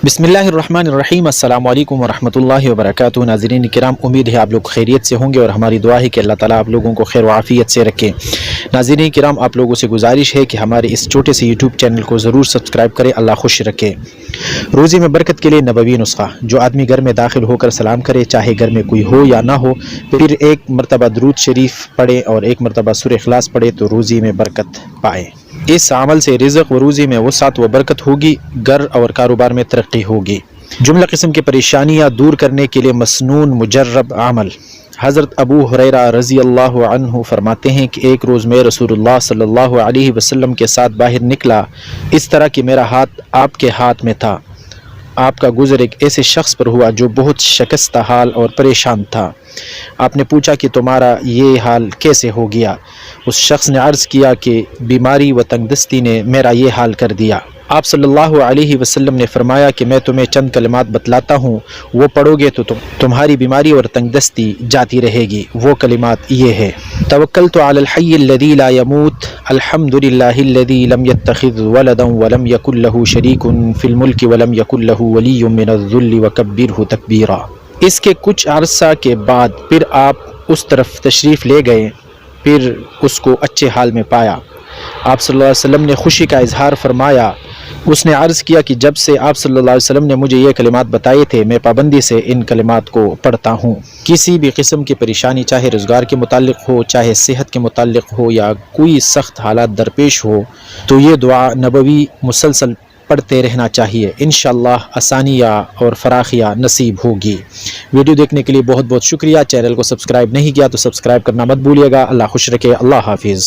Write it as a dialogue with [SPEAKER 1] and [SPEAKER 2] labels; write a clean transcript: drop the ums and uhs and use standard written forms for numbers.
[SPEAKER 1] بسم اللہ الرحمن الرحیم۔ السلام علیکم ورحمۃ اللہ وبرکاتہ۔ ناظرین کرام، امید ہے آپ لوگ خیریت سے ہوں گے اور ہماری دعا ہے کہ اللہ تعالیٰ آپ لوگوں کو خیر و عافیت سے رکھے۔ ناظرین کرام، آپ لوگوں سے گزارش ہے کہ ہمارے اس چھوٹے سے یوٹیوب چینل کو ضرور سبسکرائب کریں، اللہ خوش رکھے۔ روزی میں برکت کے لیے نبوی نسخہ: جو آدمی گھر میں داخل ہو کر سلام کرے، چاہے گھر میں کوئی ہو یا نہ ہو، پھر ایک مرتبہ درود شریف پڑھے اور ایک مرتبہ سورہ اخلاص پڑھے تو روزی میں برکت پائے۔ اس عمل سے رزق و روزی میں وسعت و برکت ہوگی، گھر اور کاروبار میں ترقی ہوگی۔ جملہ قسم کی پریشانیاں دور کرنے کے لیے مسنون مجرب عمل: حضرت ابو ہریرہ رضی اللہ عنہ فرماتے ہیں کہ ایک روز میں رسول اللہ صلی اللہ علیہ وسلم کے ساتھ باہر نکلا، اس طرح کہ میرا ہاتھ آپ کے ہاتھ میں تھا۔ آپ کا گزر ایک ایسے شخص پر ہوا جو بہت شکستہ حال اور پریشان تھا۔ آپ نے پوچھا کہ تمہارا یہ حال کیسے ہو گیا؟ اس شخص نے عرض کیا کہ بیماری و تنگ دستی نے میرا یہ حال کر دیا۔ آپ صلی اللہ علیہ وسلم نے فرمایا کہ میں تمہیں چند کلمات بتلاتا ہوں، وہ پڑھو گے تو تمہاری بیماری اور تنگ دستی جاتی رہے گی۔ وہ کلمات یہ ہے: توکلت علی الحی الذی لا یموت، الحمد للہ الذی لم یتخذ ولدا ولم یکن له شریک فی الملک ولم یکن له ولی من الذل وکبرہ تکبیرا۔ اس کے کچھ عرصہ کے بعد پھر آپ اس طرف تشریف لے گئے، پھر اس کو اچھے حال میں پایا۔ آپ صلی اللہ علیہ وسلم نے خوشی کا اظہار فرمایا۔ اس نے عرض کیا کہ جب سے آپ صلی اللہ علیہ وسلم نے مجھے یہ کلمات بتائے تھے، میں پابندی سے ان کلمات کو پڑھتا ہوں۔ کسی بھی قسم کی پریشانی، چاہے روزگار کے متعلق ہو، چاہے صحت کے متعلق ہو، یا کوئی سخت حالات درپیش ہو، تو یہ دعا نبوی مسلسل پڑھتے رہنا چاہیے۔ انشاءاللہ آسانیاں اور فراخیاں نصیب ہوگی۔ ویڈیو دیکھنے کے لیے بہت بہت شکریہ۔ چینل کو سبسکرائب نہیں کیا تو سبسکرائب کرنا مت بھولیے گا۔ اللہ خوش رکھے، اللہ حافظ۔